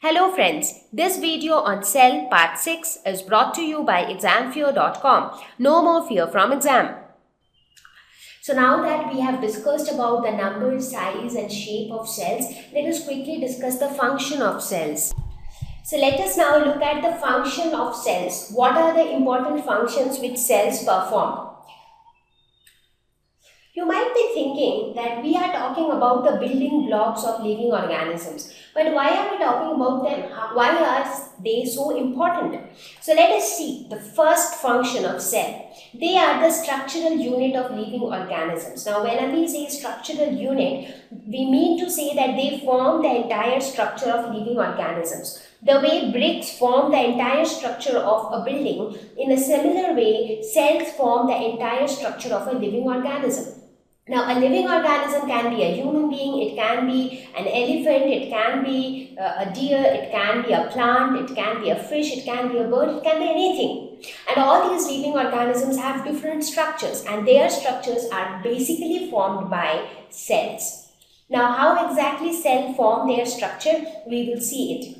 Hello friends, this video on cell part 6 is brought to you by examfear.com. No more fear from exam. So now that we have discussed about the number, size and shape of cells, let us quickly discuss the function of cells. So let us now look at the function of cells. What are the important functions which cells perform? You might be thinking that we are talking about the building blocks of living organisms. But why are we talking about them? Why are they so important? So let us see the first function of cell. They are the structural unit of living organisms. Now when we say structural unit, we mean to say that they form the entire structure of living organisms. The way bricks form the entire structure of a building, in a similar way, cells form the entire structure of a living organism. Now, a living organism can be a human being, it can be an elephant, it can be a deer, it can be a plant, it can be a fish, it can be a bird, it can be anything. And all these living organisms have different structures, and their structures are basically formed by cells. Now, how exactly cells form their structure? We will see it.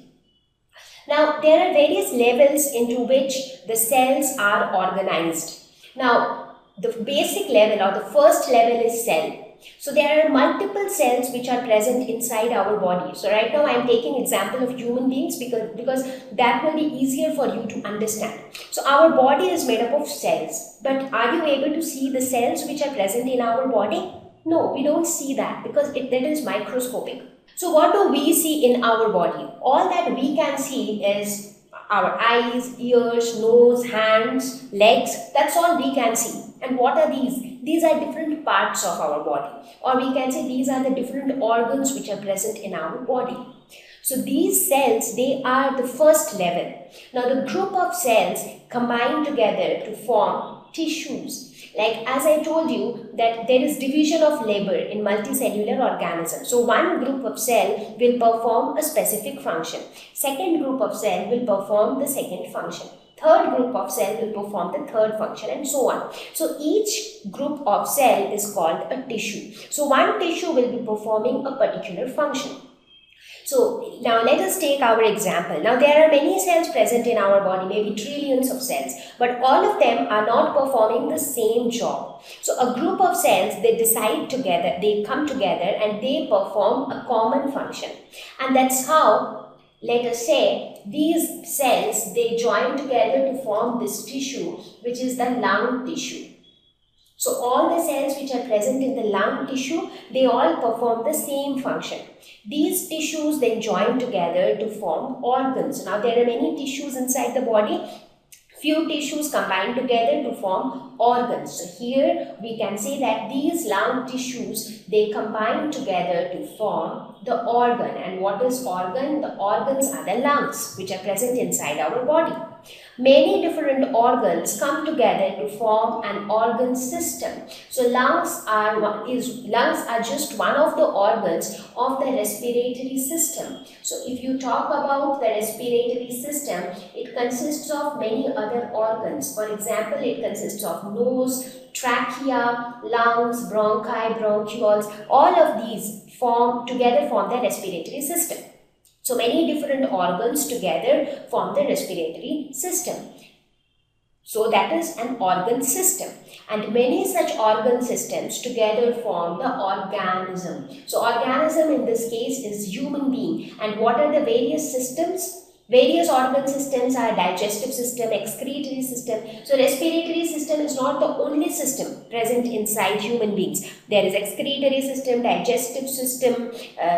Now, there are various levels into which the cells are organized. Now, the basic level or the first level is cell. So there are multiple cells which are present inside our body. So right now I am taking example of human beings because that will be easier for you to understand. So our body is made up of cells. But are you able to see the cells which are present in our body? No, we don't see that because that is microscopic. So what do we see in our body? All that we can see is our eyes, ears, nose, hands, legs. That's all we can see. And what are these? These are different parts of our body. Or we can say these are the different organs which are present in our body. So these cells, they are the first level. Now the group of cells combine together to form tissues. Like as I told you that there is division of labor in multicellular organisms. So one group of cell will perform a specific function. Second group of cell will perform the second function. Third group of cell will perform the third function and so on. So each group of cell is called a tissue. So one tissue will be performing a particular function. So now let us take our example. Now there are many cells present in our body, maybe trillions of cells, but all of them are not performing the same job. So a group of cells, they decide together, they come together and they perform a common function. And that's how, let us say, these cells, they join together to form this tissue, which is the lung tissue. So all the cells which are present in the lung tissue, they all perform the same function. These tissues then join together to form organs. Now there are many tissues inside the body. Few tissues combine together to form organs. So here we can say that these lung tissues, they combine together to form the organ. And what is organ? The organs are the lungs which are present inside our body. Many different organs come together to form an organ system. So lungs are just one of the organs of the respiratory system. So if you talk about the respiratory system, it consists of many other organs. For example, it consists of nose, trachea, lungs, bronchi, bronchioles. All of these form the respiratory system. So many different organs together form the respiratory system. So that is an organ system. And many such organ systems together form the organism. So organism in this case is human being. And what are the various systems? Various organ systems are digestive system, excretory system. So respiratory system is not the only system present inside human beings. There is excretory system, digestive system,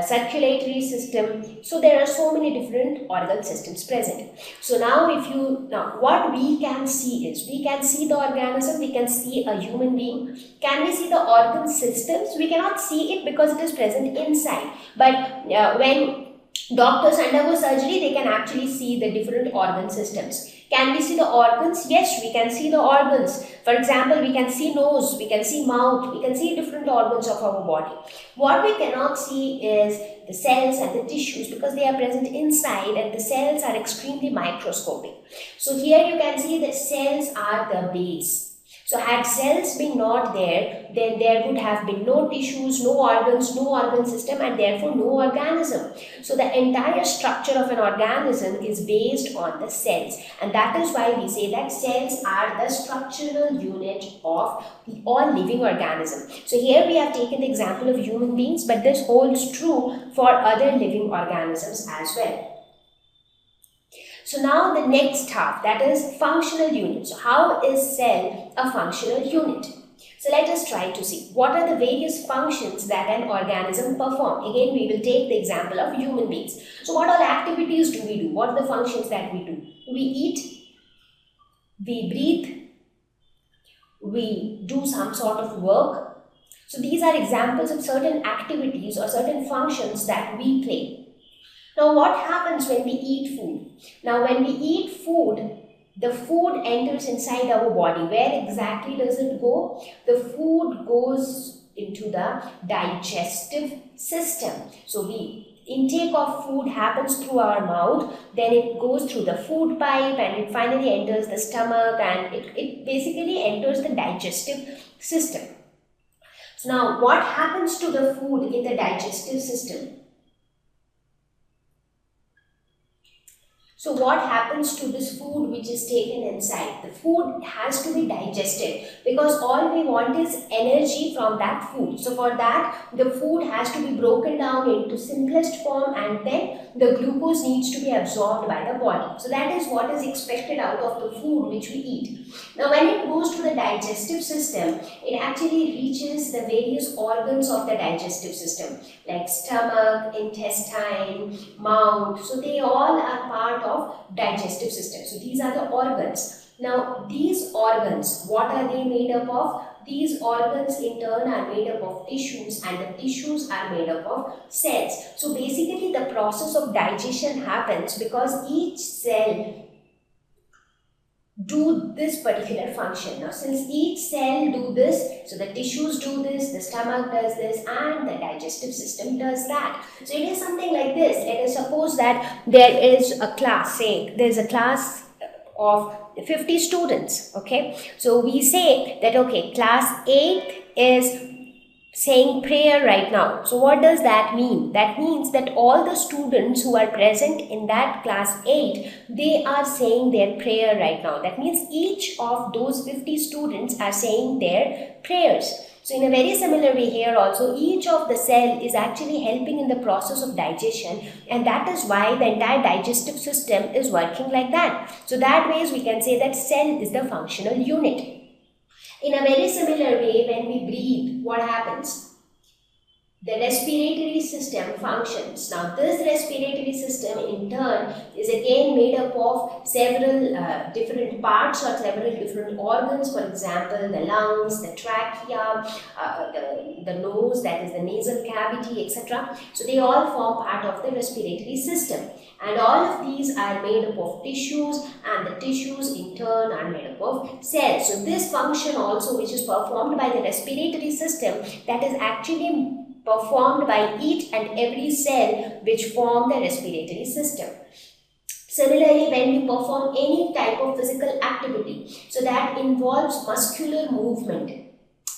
circulatory system. So there are so many different organ systems present. So now what we can see is, we can see the organism, we can see a human being. Can we see the organ systems? We cannot see it because it is present inside. But when doctors undergo surgery, they can actually see the different organ systems. Can we see the organs? Yes, we can see the organs. For example, we can see nose, we can see mouth, we can see different organs of our body. What we cannot see is the cells and the tissues because they are present inside and the cells are extremely microscopic. So here you can see that cells are the base. So had cells been not there, then there would have been no tissues, no organs, no organ system, and therefore no organism. So the entire structure of an organism is based on the cells, and that is why we say that cells are the structural unit of all living organisms. So here we have taken the example of human beings, but this holds true for other living organisms as well. So now the next half, that is functional unit. So how is cell a functional unit? So let us try to see what are the various functions that an organism perform. Again, we will take the example of human beings. So what all activities do we do? What are the functions that we do? We eat, we breathe, we do some sort of work. So these are examples of certain activities or certain functions that we play. Now what happens when we eat food? Now when we eat food, the food enters inside our body. Where exactly does it go? The food goes into the digestive system. So intake of food happens through our mouth, then it goes through the food pipe, and it finally enters the stomach, and it basically enters the digestive system. So now what happens to the food in the digestive system? So what happens to this food which is taken inside? The food has to be digested, because all we want is energy from that food. So for that, the food has to be broken down into simplest form, and then the glucose needs to be absorbed by the body. So that is what is expected out of the food which we eat. Now when it goes to the digestive system, it actually reaches the various organs of the digestive system, like stomach, intestine, mouth. So they all are part of digestive system. So these are the organs. Now these organs, what are they made up of? These organs in turn are made up of tissues, and the tissues are made up of cells. So basically the process of digestion happens because each cell do this particular function. Now since each cell do this, so the tissues do this, the stomach does this, and the digestive system does that. So it is something like this. Let us suppose that there is a class, say there is a class of 50 students, okay. So we say that, okay, class 8 is saying prayer right now. So what does that mean? That means that all the students who are present in that class 8, they are saying their prayer right now. That means each of those 50 students are saying their prayers. So in a very similar way here also, each of the cell is actually helping in the process of digestion, and that is why the entire digestive system is working like that. So that ways we can say that cell is the functional unit. In a very similar way, when we breathe, what happens? The respiratory system functions. Now this respiratory system in turn is again made up of several different parts or several different organs. For example, the lungs, the trachea, the nose, that is the nasal cavity, etc. So they all form part of the respiratory system. And all of these are made up of tissues, and the tissues in turn are made up of cells. So this function also, which is performed by the respiratory system, that is actually performed by each and every cell which form the respiratory system. Similarly, when we perform any type of physical activity, so that involves muscular movement,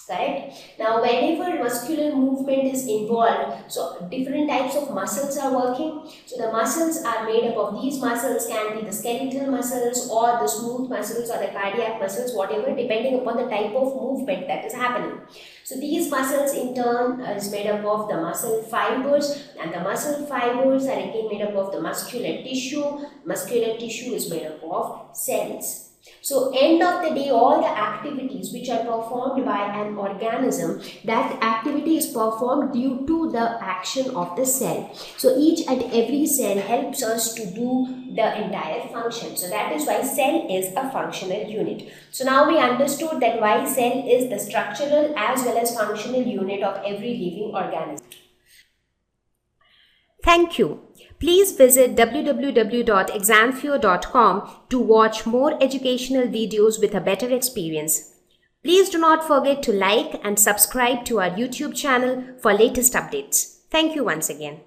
correct? Now whenever muscular movement is involved, so different types of muscles are working. So the muscles are made up of, these muscles can be the skeletal muscles or the smooth muscles or the cardiac muscles, whatever, depending upon the type of movement that is happening. So these muscles in turn is made up of the muscle fibers, and the muscle fibers are again made up of the muscular tissue. Muscular tissue is made up of cells. So end of the day, all the activities which are performed by an organism, that activity is performed due to the action of the cell. So each and every cell helps us to do the entire function. So that is why cell is a functional unit. So now we understood that why cell is the structural as well as functional unit of every living organism. Thank you. Please visit www.examfear.com to watch more educational videos with a better experience. Please do not forget to like and subscribe to our YouTube channel for latest updates. Thank you once again.